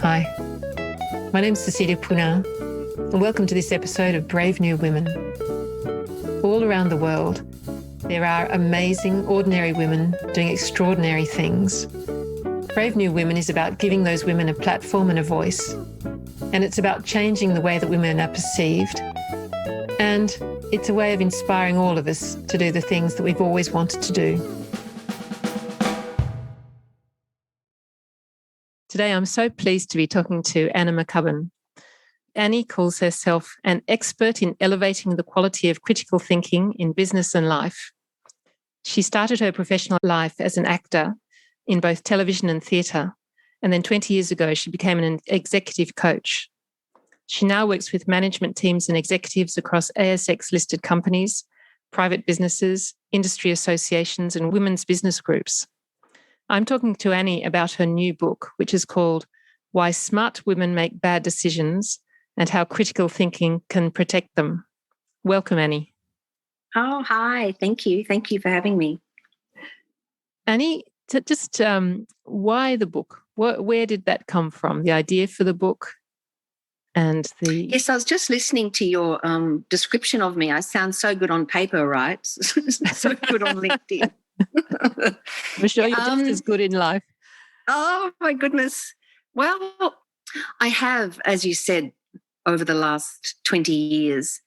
Hi, my name's Cecilia Poullain, and welcome to this episode of Brave New Women. All around the world, there are amazing, ordinary women doing extraordinary things. Brave New Women is about giving those women a platform and a voice, and it's about changing the way that women are perceived. And it's a way of inspiring all of us to do the things that we've always wanted to do. Today, I'm so pleased to be talking to Annie McCubbin. Annie calls herself an expert in elevating the quality of critical thinking in business and life. She started her professional life as an actor in both television and theatre, and then 20 years ago, she became an executive coach. She now works with management teams and executives across ASX-listed companies, private businesses, industry associations, and women's business groups. I'm talking to Annie about her new book, which is called Why Smart Women Make Bad Decisions and How Critical Thinking Can Protect Them. Welcome, Annie. Oh, hi. Thank you. Thank you for having me. Annie, why the book? Where did that come from, the idea for the book? Yes, I was just listening to your description of me. I sound so good on paper, right? So good on LinkedIn. I'm sure you're just as good in life. Oh, my goodness. Well, I have, as you said, over the last 20 years,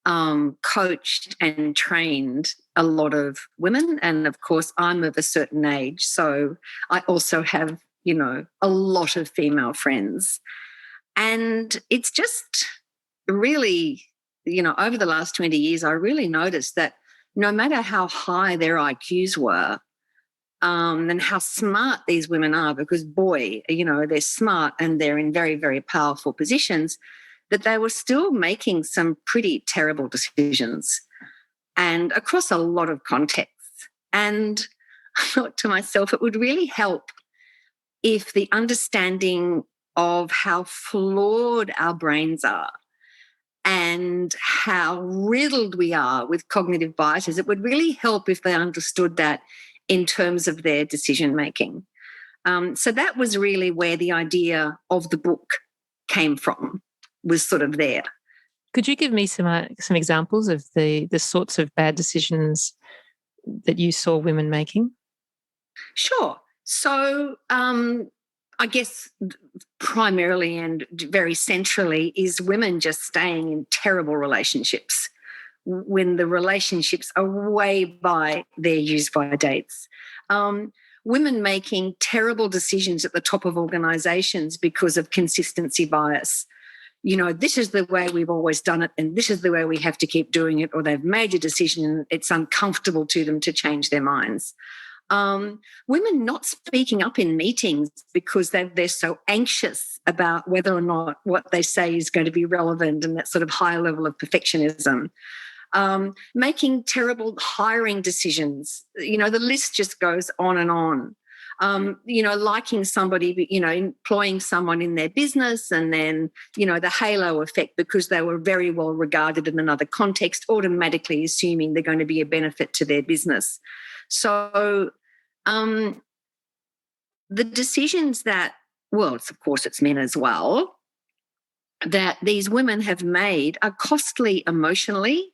coached and trained a lot of women. And, of course, I'm of a certain age. So I also have, a lot of female friends. And it's just really, over the last 20 years, I really noticed that no matter how high their IQs were and how smart these women are, because, boy, they're smart and they're in very, very powerful positions, that they were still making some pretty terrible decisions and across a lot of contexts. And I thought to myself, it would really help if the understanding of how flawed our brains are and how riddled we are with cognitive biases, it would really help if they understood that in terms of their decision-making. So that was really where the idea of the book came from, was sort of there. Could you give me some examples of the sorts of bad decisions that you saw women making? Sure. So I guess primarily and very centrally is women just staying in terrible relationships when the relationships are way by their use-by dates. Women making terrible decisions at the top of organisations because of consistency bias. This is the way we've always done it and this is the way we have to keep doing it, or they've made a decision and it's uncomfortable to them to change their minds. Women not speaking up in meetings because they're so anxious about whether or not what they say is going to be relevant, and that sort of high level of perfectionism. Making terrible hiring decisions. The list just goes on and on. Liking somebody, employing someone in their business and then, the halo effect because they were very well regarded in another context, automatically assuming they're going to be a benefit to their business. So the decisions that, of course it's men as well, that these women have made are costly emotionally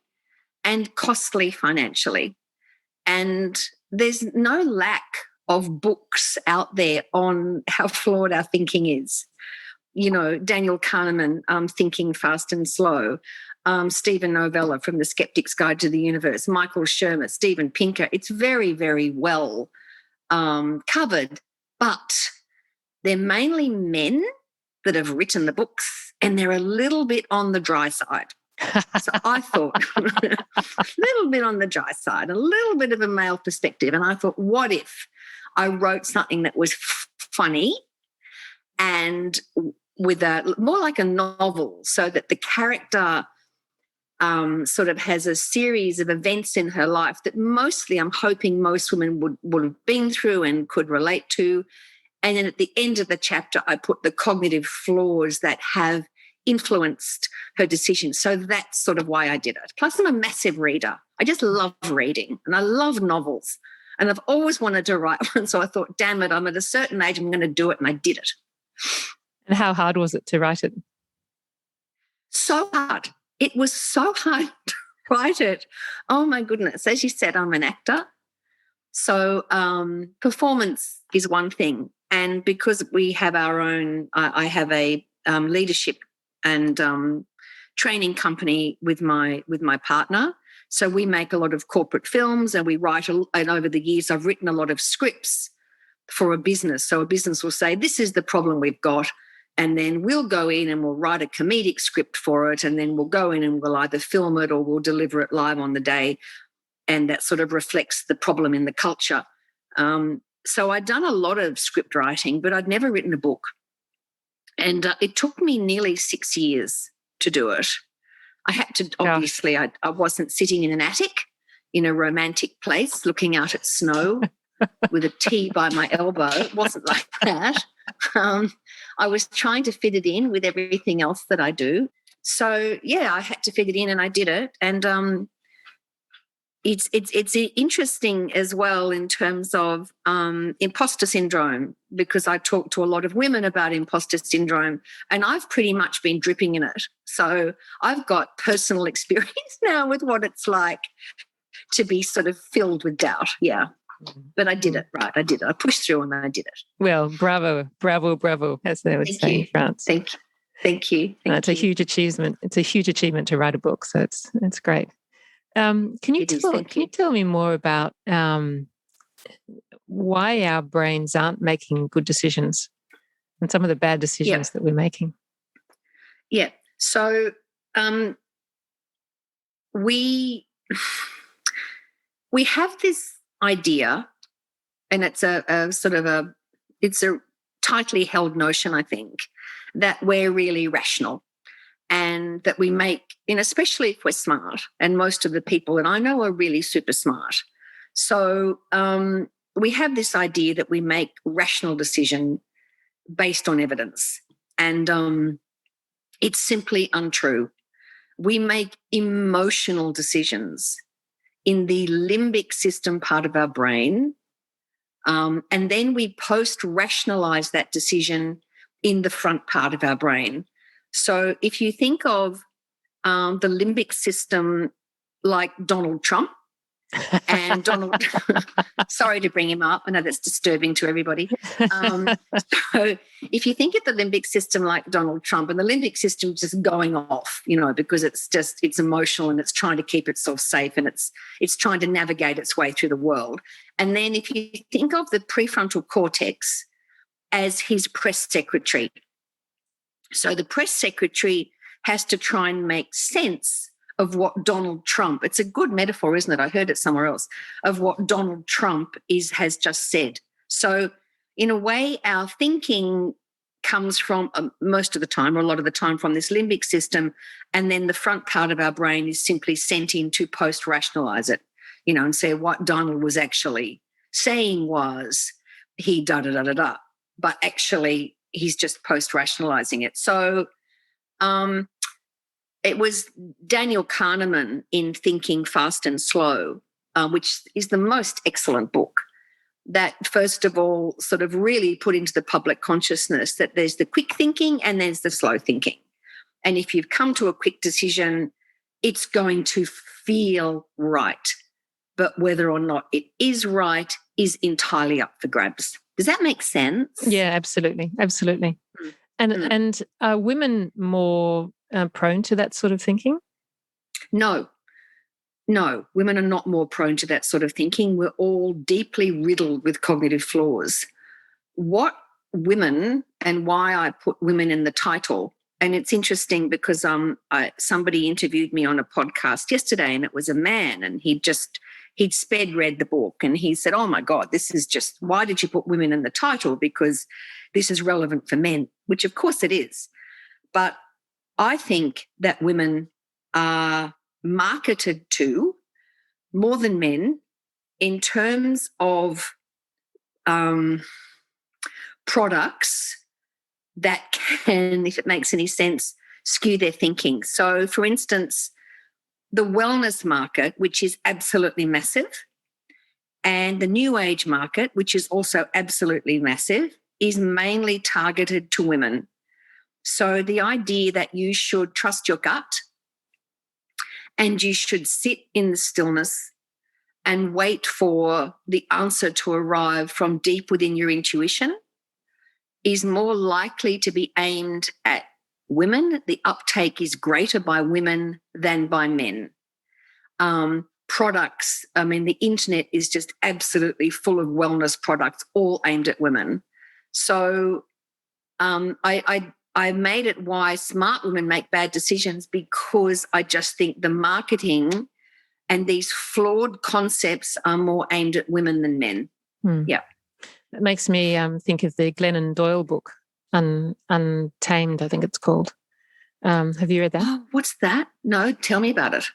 and costly financially. And there's no lack of books out there on how flawed our thinking is. Daniel Kahneman, Thinking Fast and Slow, Stephen Novella from The Skeptic's Guide to the Universe, Michael Shermer, Steven Pinker. It's very, very well covered, but they're mainly men that have written the books and they're a little bit on the dry side. So I thought a little bit on the dry side, a little bit of a male perspective. And I thought, what if I wrote something that was funny and with more like a novel, so that the character sort of has a series of events in her life that mostly I'm hoping most women would have been through and could relate to. And then at the end of the chapter, I put the cognitive flaws that have influenced her decisions. So that's sort of why I did it. Plus, I'm a massive reader. I just love reading and I love novels. And I've always wanted to write one. So I thought, damn it, I'm at a certain age, I'm going to do it. And I did it. And how hard was it to write it? So hard. It was so hard to write it. Oh, my goodness. As you said, I'm an actor. So performance is one thing. And because we have our own, I have a leadership and training company with my partner. So we make a lot of corporate films and we write, and over the years I've written a lot of scripts for a business. So a business will say, this is the problem we've got. And then we'll go in and we'll write a comedic script for it. And then we'll go in and we'll either film it or we'll deliver it live on the day. And that sort of reflects the problem in the culture. So I'd done a lot of script writing, but I'd never written a book. And it took me nearly 6 years to do it. I had to, obviously, I wasn't sitting in an attic in a romantic place looking out at snow with a tea by my elbow. It wasn't like that. I was trying to fit it in with everything else that I do. So, yeah, I had to fit it in and I did it. And it's interesting as well in terms of imposter syndrome, because I talk to a lot of women about imposter syndrome and I've pretty much been dripping in it. So I've got personal experience now with what it's like to be sort of filled with doubt. Yeah. But I did it, right? I did it. I pushed through and I did it. Well, bravo, bravo, bravo, as they would say in France. Thank you. It's a huge achievement. It's a huge achievement to write a book. So it's great. Can you tell me more about why our brains aren't making good decisions and some of the bad decisions that we're making? Yeah. So we have this idea, and it's a tightly held notion, I think, that we're really rational and that we make, especially if we're smart, and most of the people that I know are really super smart. So we have this idea that we make rational decision based on evidence, and it's simply untrue. We make emotional decisions in the limbic system part of our brain, and then we post-rationalize that decision in the front part of our brain. So if you think of the limbic system like Donald Trump, and Donald, sorry to bring him up, I know that's disturbing to everybody. So if you think of the limbic system like Donald Trump, and the limbic system is just going off, because it's emotional and it's trying to keep itself safe and it's trying to navigate its way through the world. And then if you think of the prefrontal cortex as his press secretary, so the press secretary has to try and make sense of what Donald Trump, it's a good metaphor, isn't it? I heard it somewhere else, of what Donald Trump has just said. So in a way, our thinking comes from most of the time, or a lot of the time, from this limbic system, and then the front part of our brain is simply sent in to post-rationalize it, and say what Donald was actually saying was he da-da-da-da-da, but actually he's just post-rationalizing it. So it was Daniel Kahneman in Thinking Fast and Slow, which is the most excellent book, that first of all sort of really put into the public consciousness that there's the quick thinking and there's the slow thinking. And if you've come to a quick decision, it's going to feel right. But whether or not it is right is entirely up for grabs. Does that make sense? Yeah, absolutely. Absolutely. And are women more prone to that sort of thinking? No, women are not more prone to that sort of thinking. We're all deeply riddled with cognitive flaws. What women, and why I put women in the title, and it's interesting because somebody interviewed me on a podcast yesterday, and it was a man, and he'd sped read the book, and he said, oh my God, this is just, why did you put women in the title? Because this is relevant for men, which of course it is. But I think that women are marketed to more than men in terms of products that can, if it makes any sense, skew their thinking. So, for instance, the wellness market, which is absolutely massive, and the new age market, which is also absolutely massive, is mainly targeted to women. So the idea that you should trust your gut and you should sit in the stillness and wait for the answer to arrive from deep within your intuition is more likely to be aimed at women. The uptake is greater by women than by men. Products, I mean, the internet is just absolutely full of wellness products, all aimed at women. So I made it why smart women make bad decisions, because I just think the marketing and these flawed concepts are more aimed at women than men. Yeah. It makes me think of the Glennon Doyle book, Untamed, I think it's called. Have you read that? Oh, what's that? No, tell me about it.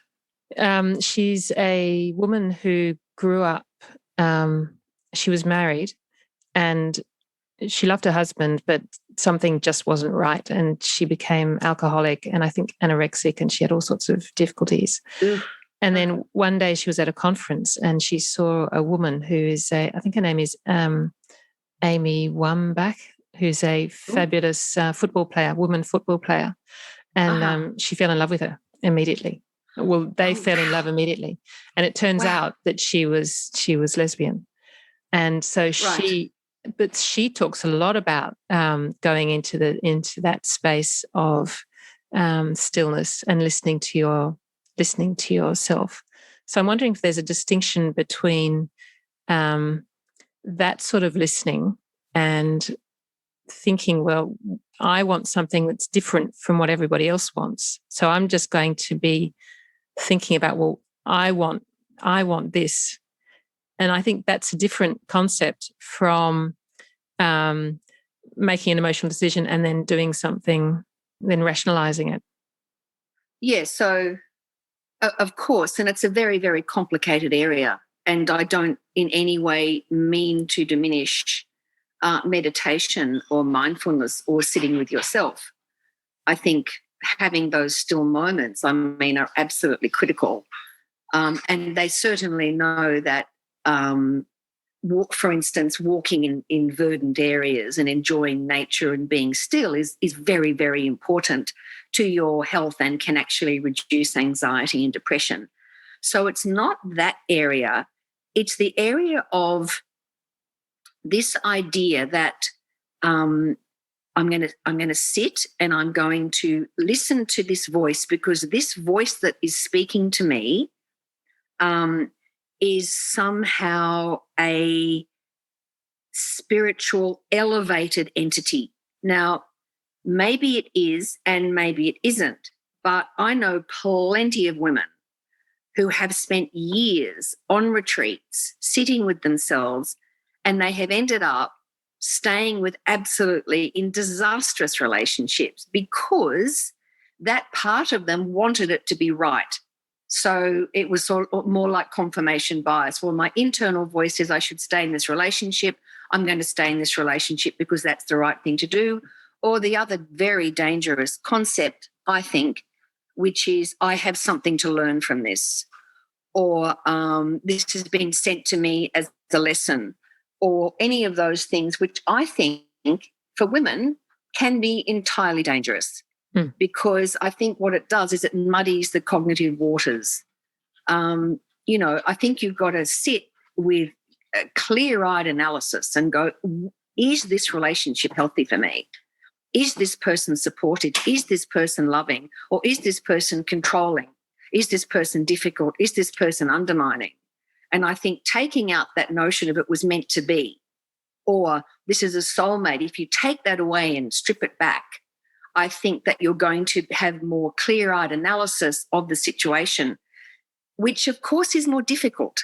She's a woman who grew up, she was married and she loved her husband, but something just wasn't right. And she became alcoholic and I think anorexic, and she had all sorts of difficulties. Oof. And then one day she was at a conference and she saw a woman who is I think her name is Amy Wambach, who's a fabulous woman football player. And she fell in love with her immediately. Well, they fell in love immediately. And it turns out that she was lesbian. And so she talks a lot about going into that space of stillness and listening to yourself. So I'm wondering if there's a distinction between that sort of listening and thinking, well, I want something that's different from what everybody else wants. So I'm just going to be thinking about, well, I want this. And I think that's a different concept from making an emotional decision and then doing something, then rationalizing it. Yeah, so of course, and it's a very, very complicated area. And I don't in any way mean to diminish meditation or mindfulness or sitting with yourself. I think having those still moments, are absolutely critical. And they certainly know that, for instance, walking in verdant areas and enjoying nature and being still is very, very important to your health and can actually reduce anxiety and depression. So it's not that area. It's the area of this idea that I'm going to sit and I'm going to listen to this voice, because this voice that is speaking to me is somehow a spiritual elevated entity. Now, maybe it is and maybe it isn't, but I know plenty of women who have spent years on retreats sitting with themselves, and they have ended up staying with absolutely in disastrous relationships because that part of them wanted it to be right. So it was sort of more like confirmation bias. Well, my internal voice says I should stay in this relationship. I'm going to stay in this relationship because that's the right thing to do. Or the other very dangerous concept, I think, which is I have something to learn from this, or this has been sent to me as a lesson, or any of those things, which I think for women can be entirely dangerous. Because I think what it does is it muddies the cognitive waters. I think you've got to sit with a clear-eyed analysis and go, is this relationship healthy for me? Is this person supportive? Is this person loving? Or is this person controlling? Is this person difficult? Is this person undermining? And I think taking out that notion of it was meant to be, or this is a soulmate, if you take that away and strip it back, I think that you're going to have more clear-eyed analysis of the situation, which of course is more difficult.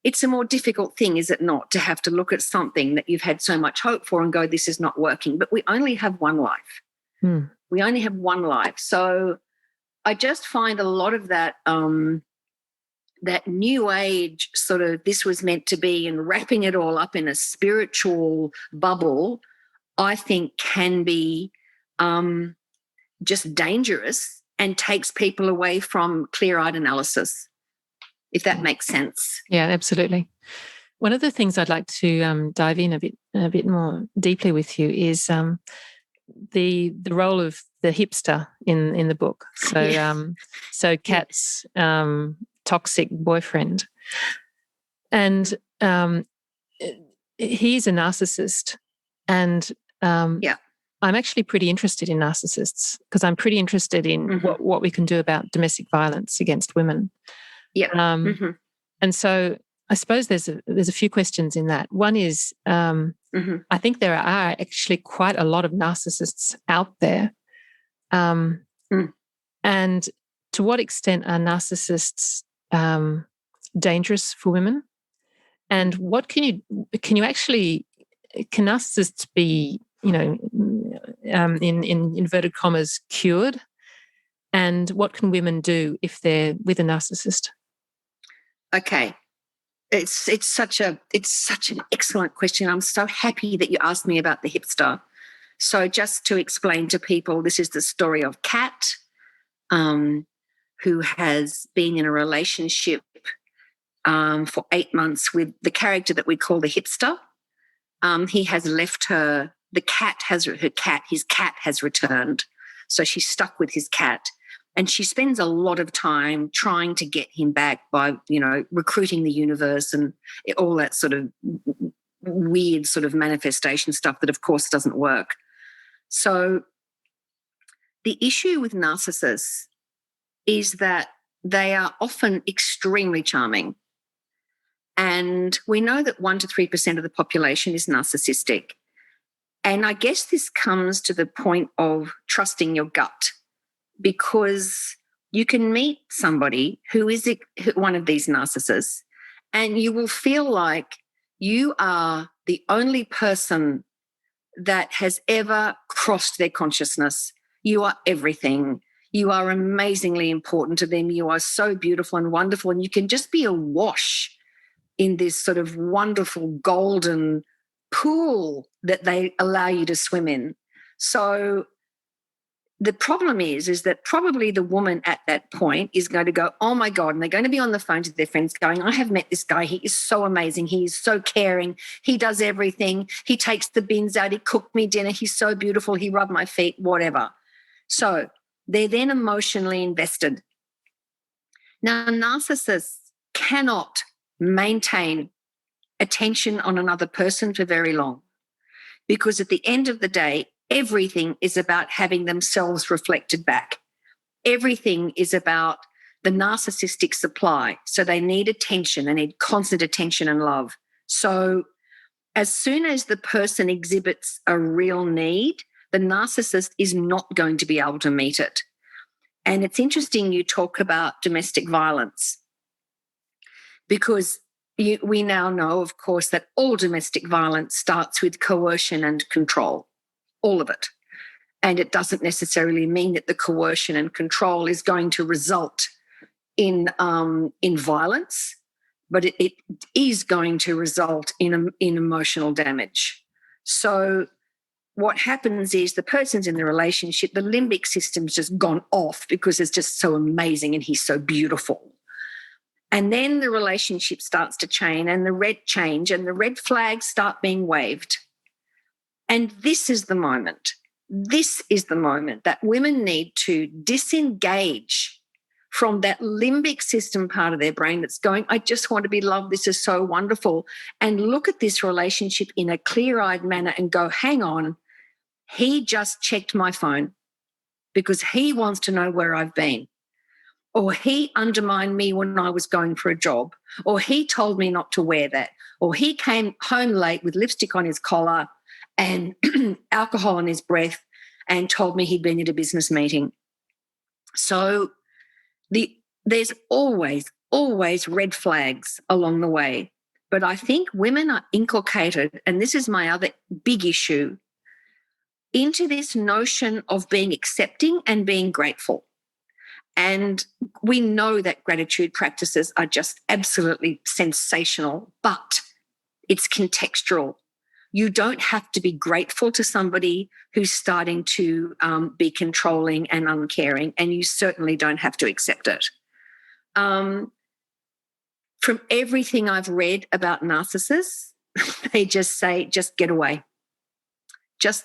It's a more difficult thing, is it not, to have to look at something that you've had so much hope for and go, this is not working. But we only have one life. We only have one life. So I just find a lot of that that new age sort of this was meant to be and wrapping it all up in a spiritual bubble, I think can be just dangerous and takes people away from clear-eyed analysis, if that makes sense. Yeah, absolutely. One of the things I'd like to dive in a bit more deeply with you is the role of the hipster in the book. So Kat's toxic boyfriend, and he's a narcissist, and I'm actually pretty interested in narcissists because I'm pretty interested in what we can do about domestic violence against women. And so I suppose there's a few questions in that. One is I think there are actually quite a lot of narcissists out there. And to what extent are narcissists dangerous for women? And what can narcissists be, in inverted commas, cured? And what can women do if they're with a narcissist? Okay. It's such an excellent question. I'm so happy that you asked me about the hipster. So just to explain to people, this is the story of Kat, who has been in a relationship for 8 months with the character that we call the hipster. He has left her. His cat has returned. So she's stuck with his cat. And she spends a lot of time trying to get him back by, recruiting the universe and all that sort of weird sort of manifestation stuff that, of course, doesn't work. So the issue with narcissists is that they are often extremely charming. And we know that 1% to 3% of the population is narcissistic. And I guess this comes to the point of trusting your gut, because you can meet somebody who is one of these narcissists and you will feel like you are the only person that has ever crossed their consciousness. You are everything. You are amazingly important to them. You are so beautiful and wonderful, and you can just be awash in this sort of wonderful golden pool that they allow you to swim in. So the problem is that probably the woman at that point is going to go, oh my God, and they're going to be on the phone to their friends going, I have met this guy. He is so amazing. He is so caring. He does everything. He takes the bins out. He cooked me dinner. He's so beautiful. He rubbed my feet, whatever. So they're then emotionally invested. Now, narcissists cannot maintain attention on another person for very long, because at the end of the day, everything is about having themselves reflected back. Everything is about the narcissistic supply. So they need attention. They need constant attention and love. So as soon as the person exhibits a real need, the narcissist is not going to be able to meet it. And it's interesting you talk about domestic violence, because we now know, of course, that all domestic violence starts with coercion and control. All of it. And it doesn't necessarily mean that the coercion and control is going to result in violence, but it is going to result in emotional damage. So what happens is the person's in the relationship, the limbic system's just gone off because it's just so amazing and he's so beautiful. And then the relationship starts to change and the red flags start being waved. And this is the moment that women need to disengage from that limbic system part of their brain that's going, I just want to be loved. This is so wonderful. And look at this relationship in a clear-eyed manner and go, hang on, he just checked my phone because he wants to know where I've been. Or he undermined me when I was going for a job. Or he told me not to wear that. Or he came home late with lipstick on his collar and alcohol in his breath and told me he'd been at a business meeting. So there's always red flags along the way. But I think women are inculcated, and this is my other big issue, into this notion of being accepting and being grateful. And we know that gratitude practices are just absolutely sensational, but it's contextual. You don't have to be grateful to somebody who's starting to be controlling and uncaring, and you certainly don't have to accept it. From everything I've read about narcissists, they just say, just get away. Just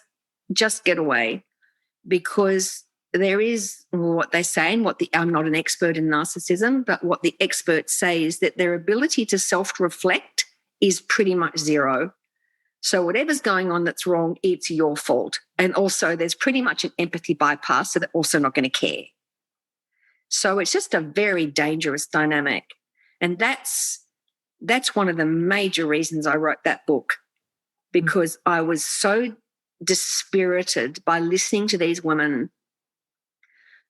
get away. because there is what they say, and I'm not an expert in narcissism, but what the experts say is that their ability to self-reflect is pretty much zero. So whatever's going on that's wrong, it's your fault. And also there's pretty much an empathy bypass, so they're also not going to care. So it's just a very dangerous dynamic. And that's one of the major reasons I wrote that book, because I was so dispirited by listening to these women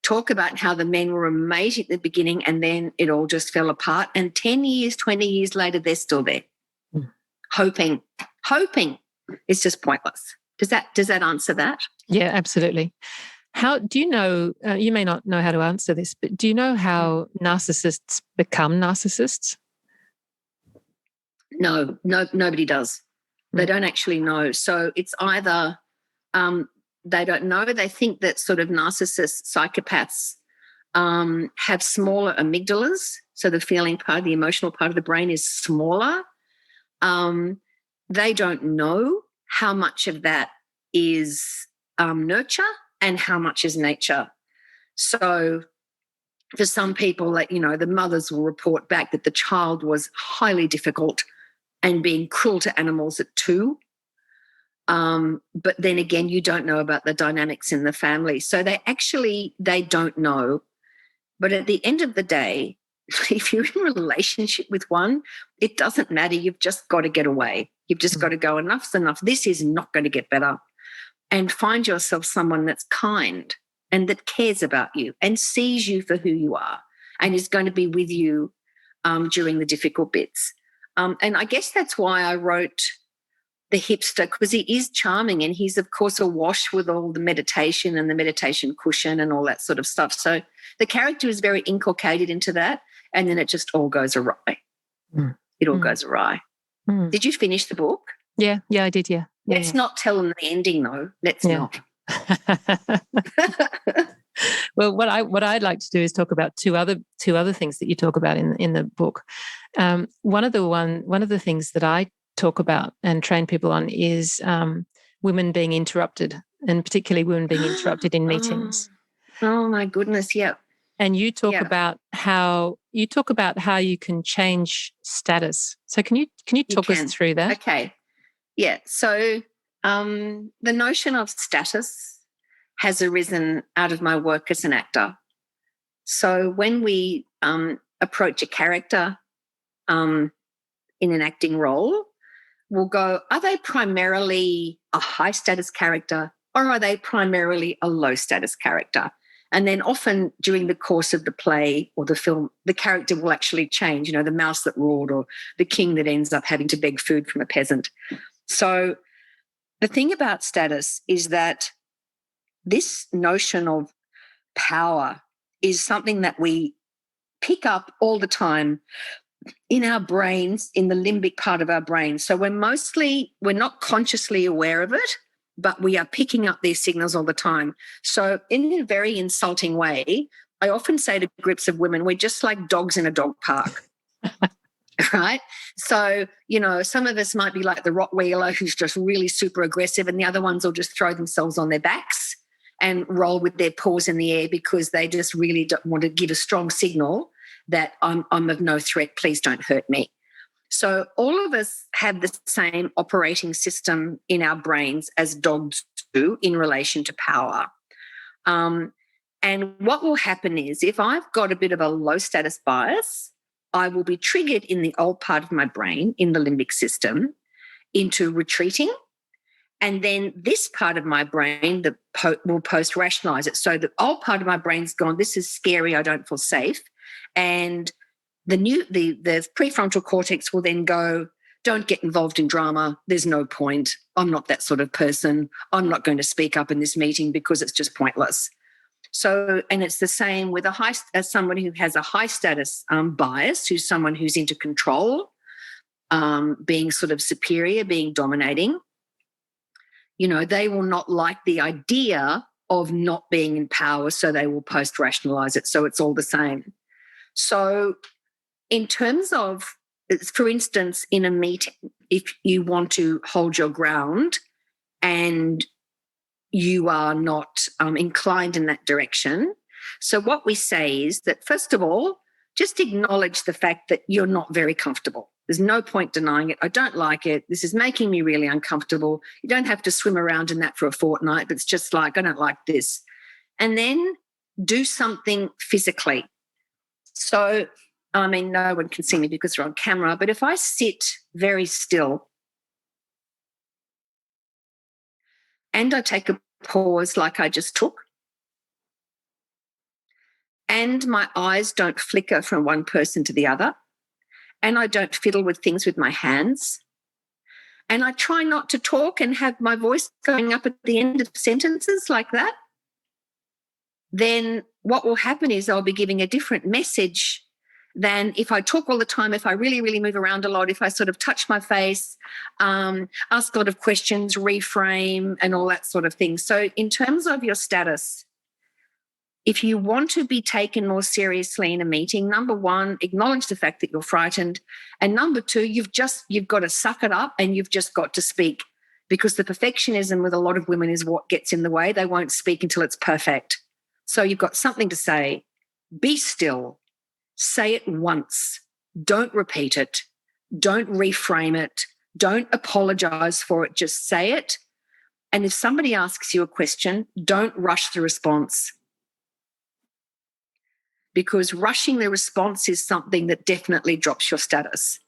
talk about how the men were amazing at the beginning and then it all just fell apart. And 10 years, 20 years later, they're still there, hoping. It's just pointless. Does that answer that? Yeah, absolutely. How do you know, you may not know how to answer this, but do you know how narcissists become narcissists? No, nobody does. They don't actually know. So it's either they don't know. They think that sort of narcissists, psychopaths have smaller amygdalas. So the feeling part, the emotional part of the brain is smaller. They don't know how much of that is nurture and how much is nature. So for some people, like, the mothers will report back that the child was highly difficult and being cruel to animals at 2. But then again, you don't know about the dynamics in the family. So they don't know. But at the end of the day, if you're in a relationship with one, it doesn't matter. You've just got to get away. You've just got to go, enough's enough. This is not going to get better. And find yourself someone that's kind and that cares about you and sees you for who you are and is going to be with you during the difficult bits. And I guess that's why I wrote The Hipster, because he is charming and he's, of course, awash with all the meditation and the meditation cushion and all that sort of stuff. So the character is very inculcated into that, and then it just all goes awry. It all goes awry. Did you finish the book? Yeah, I did, yeah. Let's not tell them the ending, though. Let's not. Well, what I'd like to do is talk about two other things that you talk about in the book. One of the things that I talk about and train people on is women being interrupted, and particularly women being interrupted in meetings. Oh my goodness, yeah. And you talk about how you can change status. So can you talk us through that? Okay. Yeah. So the notion of status has arisen out of my work as an actor. So when we approach a character in an acting role, we'll go, are they primarily a high status character or are they primarily a low status character? And then often during the course of the play or the film, the character will actually change, the mouse that roared or the king that ends up having to beg food from a peasant. So the thing about status is that this notion of power is something that we pick up all the time in our brains, in the limbic part of our brain. So we're not consciously aware of it, but we are picking up these signals all the time. So in a very insulting way, I often say to groups of women, we're just like dogs in a dog park. Right? So, some of us might be like the Rottweiler who's just really super aggressive, and the other ones will just throw themselves on their backs and roll with their paws in the air because they just really don't want to give a strong signal that I'm of no threat, please don't hurt me. So all of us have the same operating system in our brains as dogs do in relation to power. And what will happen is if I've got a bit of a low status bias, I will be triggered in the old part of my brain, in the limbic system, into retreating. And then this part of my brain will post-rationalize it. So the old part of my brain's gone, this is scary, I don't feel safe. And the prefrontal cortex will then go, don't get involved in drama. There's no point. I'm not that sort of person. I'm not going to speak up in this meeting because it's just pointless. So, and it's the same with as somebody who has a high status bias, who's someone who's into control, being sort of superior, being dominating. They will not like the idea of not being in power, so they will post-rationalize it. So it's all the same. So in terms of, for instance, in a meeting, if you want to hold your ground and you are not inclined in that direction. So what we say is that, first of all, just acknowledge the fact that you're not very comfortable. There's no point denying it. I don't like it. This is making me really uncomfortable. You don't have to swim around in that for a fortnight, but it's just like, I don't like this. And then do something physically. So, I mean, no one can see me because we're on camera, but if I sit very still and I take a pause like I just took, and my eyes don't flicker from one person to the other, and I don't fiddle with things with my hands, and I try not to talk and have my voice going up at the end of sentences like that, then what will happen is I'll be giving a different message than if I talk all the time, if I really, really move around a lot, if I sort of touch my face, ask a lot of questions, reframe, and all that sort of thing. So in terms of your status, if you want to be taken more seriously in a meeting, number one, acknowledge the fact that you're frightened. And number two, you've got to suck it up and you've just got to speak, because the perfectionism with a lot of women is what gets in the way. They won't speak until it's perfect. So you've got something to say. Be still. Say it once. Don't repeat it. Don't reframe it. Don't apologize for it. Just say it. And if somebody asks you a question, don't rush the response, because rushing the response is something that definitely drops your status.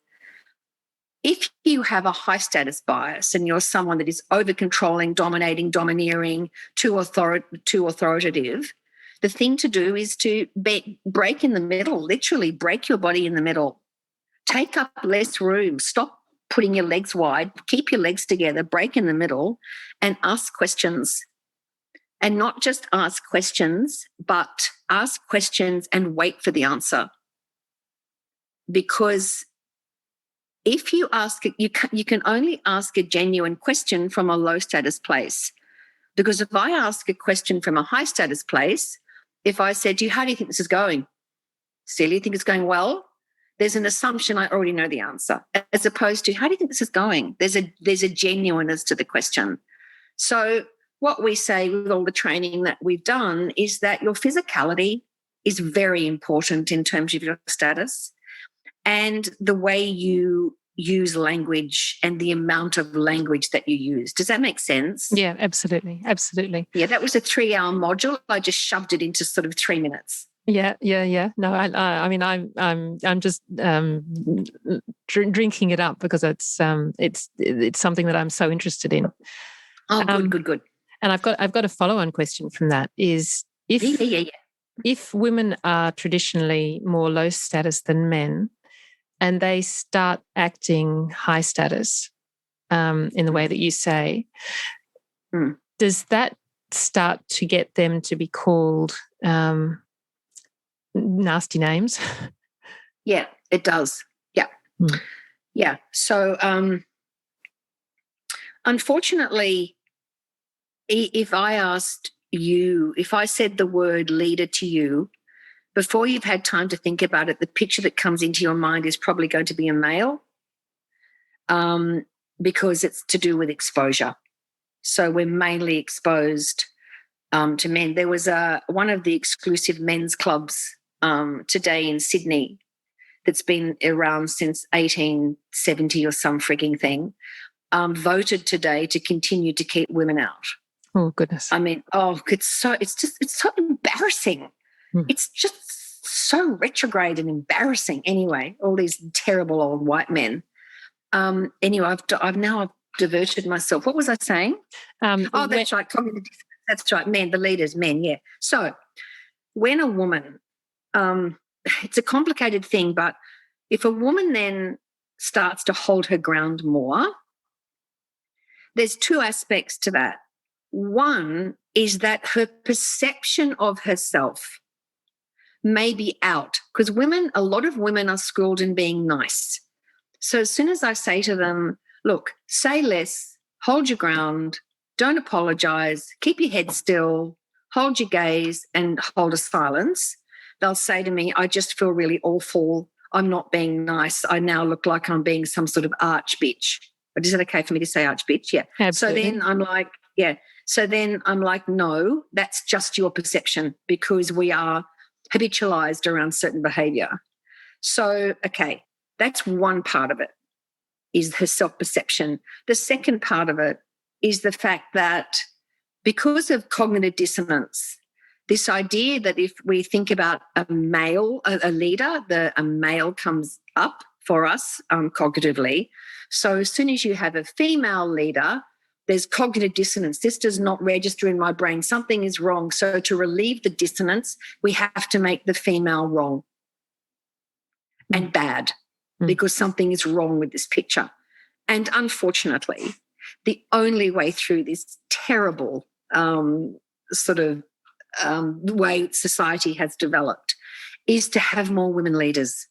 If you have a high status bias and you're someone that is over-controlling, dominating, domineering, too authoritative, the thing to do is to break in the middle, literally break your body in the middle. Take up less room. Stop putting your legs wide. Keep your legs together, break in the middle, and ask questions. And not just ask questions, but ask questions and wait for the answer. Because if you ask it, you can only ask a genuine question from a low status place. Because if I ask a question from a high status place, if I said to you, how do you think this is going? Cecilia, you think it's going well? There's an assumption I already know the answer, as opposed to, how do you think this is going? There's a genuineness to the question. So what we say with all the training that we've done is that your physicality is very important in terms of your status, and the way you use language and the amount of language that you use. Does that make sense? Yeah, absolutely. Absolutely. Yeah, that was a 3-hour module. I just shoved it into sort of 3 minutes. Yeah. No, I mean, I'm just drinking it up because it's something that I'm so interested in. Oh, good. And I've got a follow-on question from that. Is if women are traditionally more low status than men, and they start acting high status in the way that you say, does that start to get them to be called nasty names? Yeah, it does. Yeah. Yeah. So unfortunately, if I said the word leader to you, before you've had time to think about it, the picture that comes into your mind is probably going to be a male, because it's to do with exposure. So we're mainly exposed to men. There was one of the exclusive men's clubs today in Sydney that's been around since 1870 or some frigging thing, voted today to continue to keep women out. Oh, goodness. I mean, it's so embarrassing. It's just so retrograde and embarrassing. Anyway, all these terrible old white men. Anyway, I've diverted myself. What was I saying? That's right. Cognitive dissonance. That's right. Men, the leaders, men. Yeah. So when a woman, it's a complicated thing, but if a woman then starts to hold her ground more, there's two aspects to that. One is that her perception of herself may be out, because a lot of women are schooled in being nice. So as soon as I say to them, look, say less, hold your ground, don't apologize, keep your head still, hold your gaze and hold a silence, they'll say to me, I just feel really awful. I'm not being nice. I now look like I'm being some sort of arch bitch. But is it okay for me to say arch bitch? Yeah. Absolutely. So then I'm like, Yeah. So then I'm like, no, that's just your perception because we are habitualized around certain behavior. So, okay, that's one part of it, is her self-perception. The second part of it is the fact that because of cognitive dissonance, this idea that if we think about a male, a leader, a male comes up for us cognitively. So as soon as you have a female leader, there's cognitive dissonance. This does not register in my brain. Something is wrong. So to relieve the dissonance, we have to make the female wrong and bad because something is wrong with this picture. And unfortunately, the only way through this terrible way society has developed is to have more women leaders.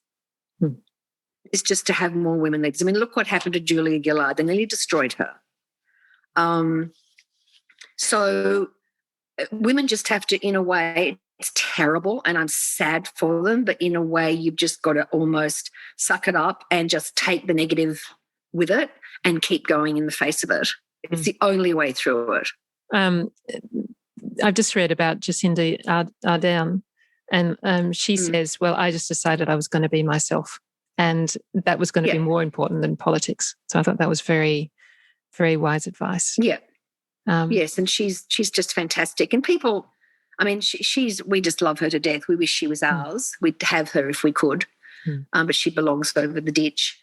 It's just to have more women leaders. I mean, look what happened to Julia Gillard. They nearly destroyed her. So women just have to, in a way, it's terrible and I'm sad for them, but in a way you've just got to almost suck it up and just take the negative with it and keep going in the face of it. It's the only way through it. I've just read about Jacinda Ardern, and she says, well, I just decided I was going to be myself, and that was going to be more important than politics. So I thought that was very, very wise advice. Yeah. Yes, and she's just fantastic. And people, I mean, we just love her to death. We wish she was ours. We'd have her if we could, but she belongs over the ditch.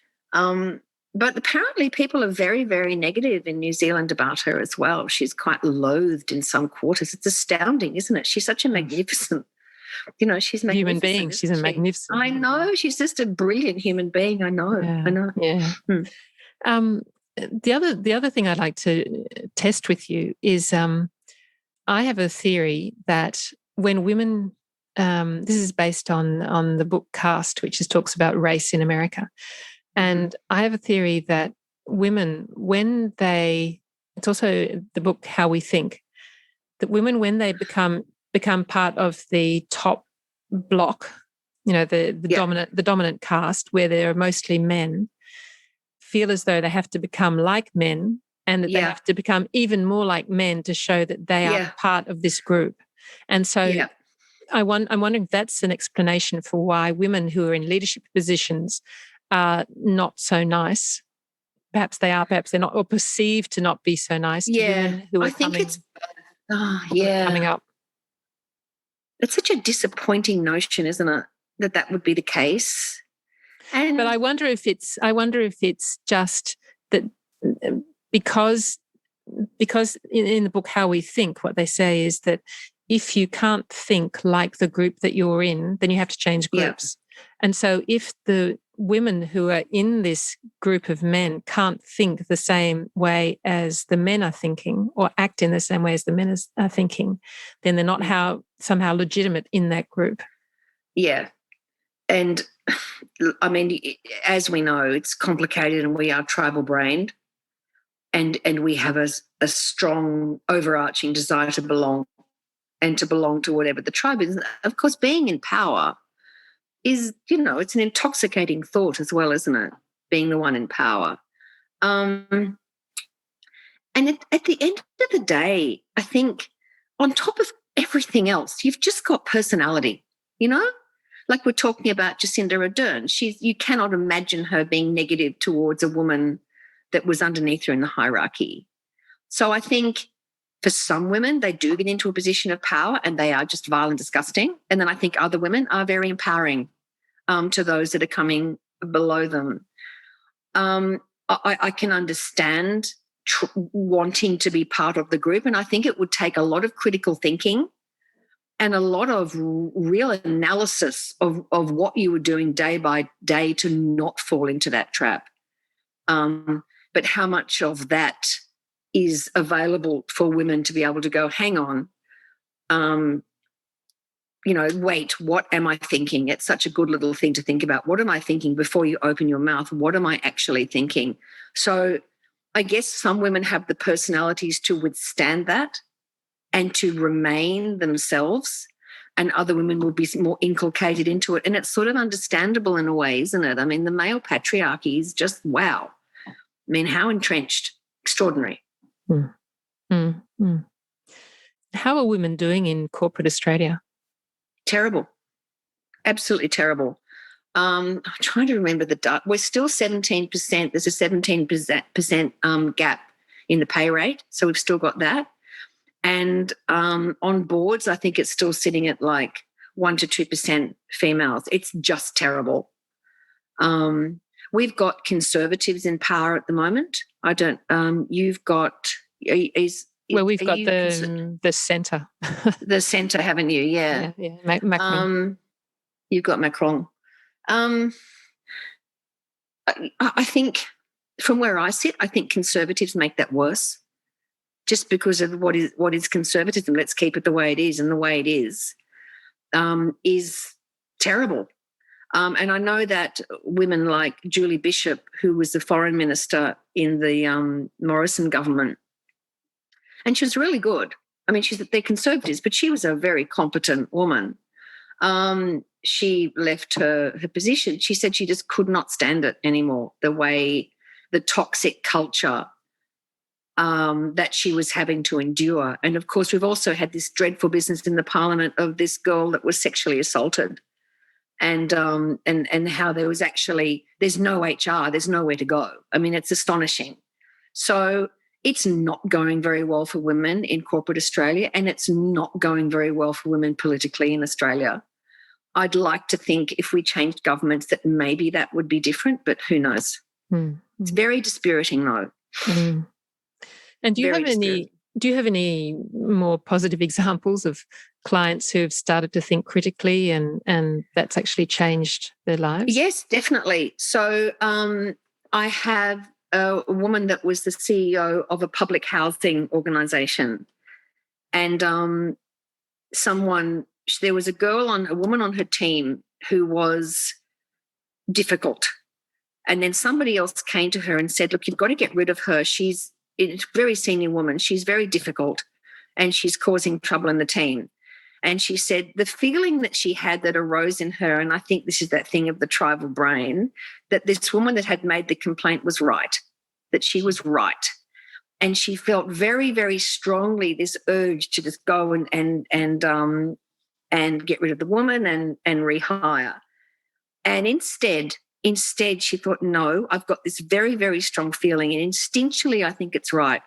But apparently people are very, very negative in New Zealand about her as well. She's quite loathed in some quarters. It's astounding, isn't it? She's such a magnificent, she's magnificent. Human being. She's a magnificent. I know. She's just a brilliant human being. I know. Yeah. I know. Yeah. The other thing I'd like to test with you is I have a theory that when women, this is based on the book Caste, which talks about race in America. And I have a theory that women, it's also the book How We Think, that women, when they become part of the top block, the dominant caste where there are mostly men, feel as though they have to become like men and that they have to become even more like men to show that they are part of this group. And so I'm wondering if that's an explanation for why women who are in leadership positions are not so nice. Perhaps they are, perhaps they're not, or perceived to not be so nice to women who are coming up. It's such a disappointing notion, isn't it, that would be the case? But I wonder if it's just that because in the book How We Think, what they say is that if you can't think like the group that you're in, then you have to change groups. And so if the women who are in this group of men can't think the same way as the men are thinking or act in the same way as the men are thinking, then they're not somehow legitimate in that group. Yeah. And I mean, as we know, it's complicated and we are tribal-brained and we have a strong overarching desire to belong and to belong to whatever the tribe is. Of course, being in power is, it's an intoxicating thought as well, isn't it? Being the one in power. And at the end of the day, I think on top of everything else, you've just got personality, Like we're talking about Jacinda Ardern. You cannot imagine her being negative towards a woman that was underneath her in the hierarchy. So I think for some women, they do get into a position of power and they are just vile and disgusting. And then I think other women are very empowering to those that are coming below them. I can understand wanting to be part of the group, and I think it would take a lot of critical thinking and a lot of real analysis of what you were doing day by day to not fall into that trap. But how much of that is available for women to be able to go, hang on, wait, what am I thinking? It's such a good little thing to think about. What am I thinking before you open your mouth? What am I actually thinking? So I guess some women have the personalities to withstand that and to remain themselves, and other women will be more inculcated into it. And it's sort of understandable in a way, isn't it? I mean, the male patriarchy is just, wow. I mean, how entrenched, extraordinary. Mm, mm. How are women doing in corporate Australia? Terrible. Absolutely terrible. I'm trying to remember the data. We're still 17%. There's a 17% gap in the pay rate. So we've still got that. And on boards, I think it's still sitting at like 1 to 2% females. It's just terrible. We've got conservatives in power at the moment. I don't, you've got, we've got the centre. The centre, haven't you? Yeah. Yeah. Macron. You've got Macron. I think from where I sit, I think conservatives make that worse just because of what is conservatism. Let's keep it the way it is, and the way it is terrible. And I know that women like Julie Bishop, who was the foreign minister in the Morrison government, and she was really good. I mean, they're conservatives, but she was a very competent woman. She left her position. She said she just could not stand it anymore, the toxic culture that she was having to endure. And, of course, we've also had this dreadful business in the parliament of this girl that was sexually assaulted and how there's no HR, there's nowhere to go. I mean, it's astonishing. So it's not going very well for women in corporate Australia, and it's not going very well for women politically in Australia. I'd like to think if we changed governments that maybe that would be different, but who knows? It's very dispiriting, though. And do you have any more positive examples of clients who have started to think critically and that's actually changed their lives? Yes, definitely. So I have a woman that was the CEO of a public housing organisation, and there was a woman on her team who was difficult. And then somebody else came to her and said, look, you've got to get rid of her. She's a very senior woman. She's very difficult and she's causing trouble in the team. And she said the feeling that she had that arose in her, and I think this is that thing of the tribal brain, that this woman that had made the complaint was right, that she was right. And she felt very, very strongly this urge to just go and get rid of the woman and rehire. And instead she thought, no, I've got this very, very strong feeling, and instinctually I think it's right.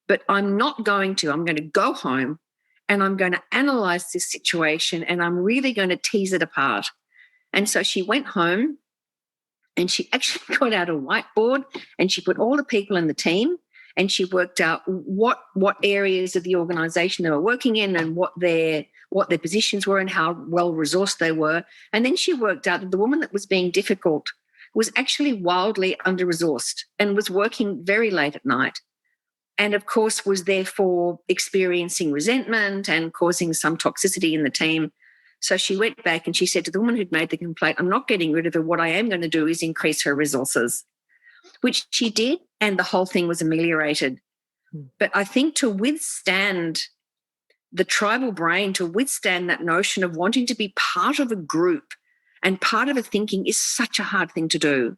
But I'm going to go home and I'm going to analyse this situation, and I'm really going to tease it apart. And so she went home and she actually got out a whiteboard and she put all the people in the team, and she worked out what areas of the organisation they were working in and what their positions were and how well resourced they were. And then she worked out that the woman that was being difficult was actually wildly under-resourced and was working very late at night, and of course was therefore experiencing resentment and causing some toxicity in the team. So she went back and she said to the woman who'd made the complaint, I'm not getting rid of her. What I am going to do is increase her resources, which she did, and the whole thing was ameliorated. But I think to withstand the tribal brain, to withstand that notion of wanting to be part of a group and part of a thinking is such a hard thing to do.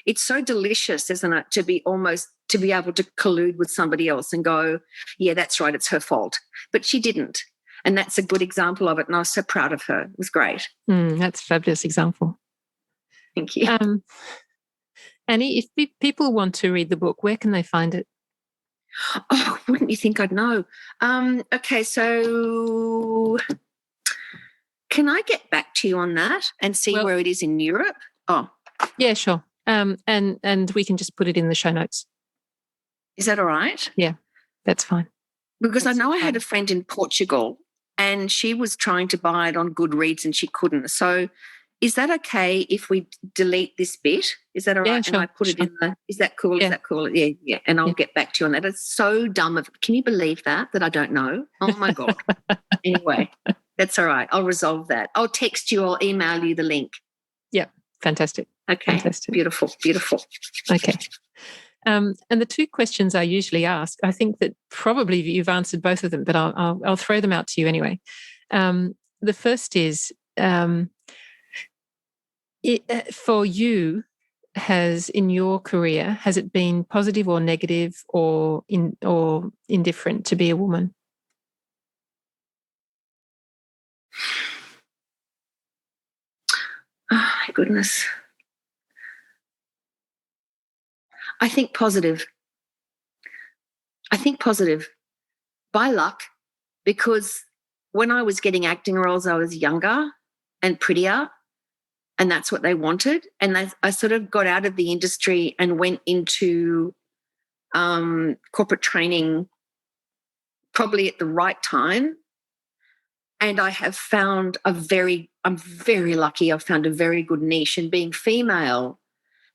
It's so delicious, isn't it, to be able to collude with somebody else and go, yeah, that's right, it's her fault. But she didn't. And that's a good example of it. And I was so proud of her. It was great. That's a fabulous example. Thank you. Annie, if people want to read the book, where can they find it? Oh, wouldn't you think I'd know? Okay, so can I get back to you on that and see where it is in Europe? Oh. Yeah, sure. And we can just put it in the show notes. Is that all right? Yeah, that's fine. Because I know I had a friend in Portugal and she was trying to buy it on Goodreads and she couldn't. So is that okay if we delete this bit? Is that all right? Sure, and I put it in is that cool? Yeah. Is that cool? Yeah. And I'll get back to you on that. It's so dumb. Can you believe that I don't know? Oh, my God. Anyway, that's all right. I'll resolve that. I'll text you. I'll email you the link. Yeah, fantastic. Okay, fantastic. Beautiful. Okay. And the two questions I usually ask, I think that probably you've answered both of them, but I'll throw them out to you anyway. The first is, for you, has in your career, has it been positive or negative or indifferent to be a woman? Oh, my goodness. I think positive. By luck, because when I was getting acting roles, I was younger and prettier, and that's what they wanted. And I sort of got out of the industry and went into corporate training probably at the right time. And I have found I'm very lucky. I've found a very good niche, and being female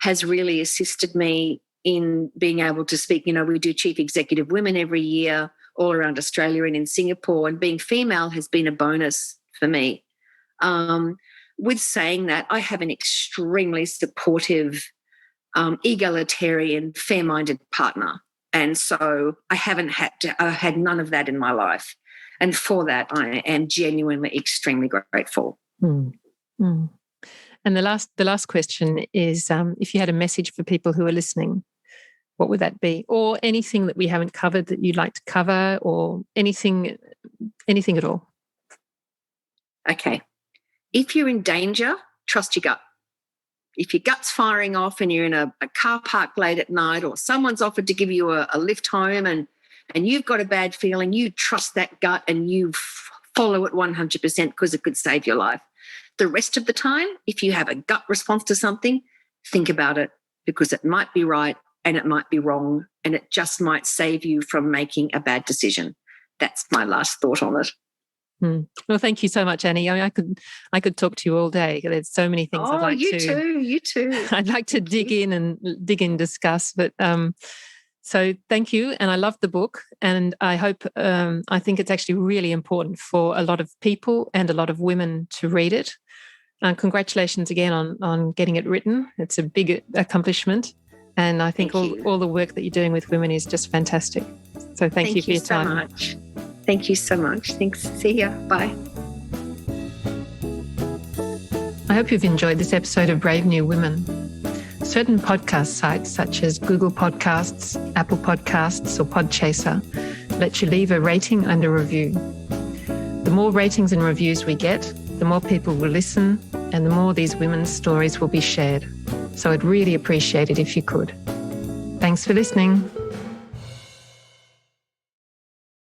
has really assisted me in being able to speak. You know, we do Chief Executive Women every year all around Australia and in Singapore, and being female has been a bonus for me. With saying that, I have an extremely supportive, egalitarian, fair-minded partner. And so I had none of that in my life. And for that, I am genuinely extremely grateful. Mm. Mm. And the last question is, if you had a message for people who are listening, what would that be? Or anything that we haven't covered that you'd like to cover, or anything at all? Okay. If you're in danger, trust your gut. If your gut's firing off and you're in a car park late at night, or someone's offered to give you a lift home and you've got a bad feeling, you trust that gut and you follow it 100% because it could save your life. The rest of the time, if you have a gut response to something, think about it, because it might be right and it might be wrong, and it just might save you from making a bad decision. That's my last thought on it. Well, thank you so much, Annie. I could talk to you all day. There's so many things I'd like to. You too. I'd like to dig in and discuss. But so thank you, and I love the book, and I hope I think it's actually really important for a lot of people and a lot of women to read it. Congratulations again on getting it written. It's a big accomplishment, and I think all the work that you're doing with women is just fantastic. So thank you for your time. Thank you so much. Thank you so much. Thanks. See ya. Bye. I hope you've enjoyed this episode of Brave New Women. Certain podcast sites such as Google Podcasts, Apple Podcasts, or Podchaser let you leave a rating and a review. The more ratings and reviews we get, the more people will listen, and the more these women's stories will be shared. So I'd really appreciate it if you could. Thanks for listening.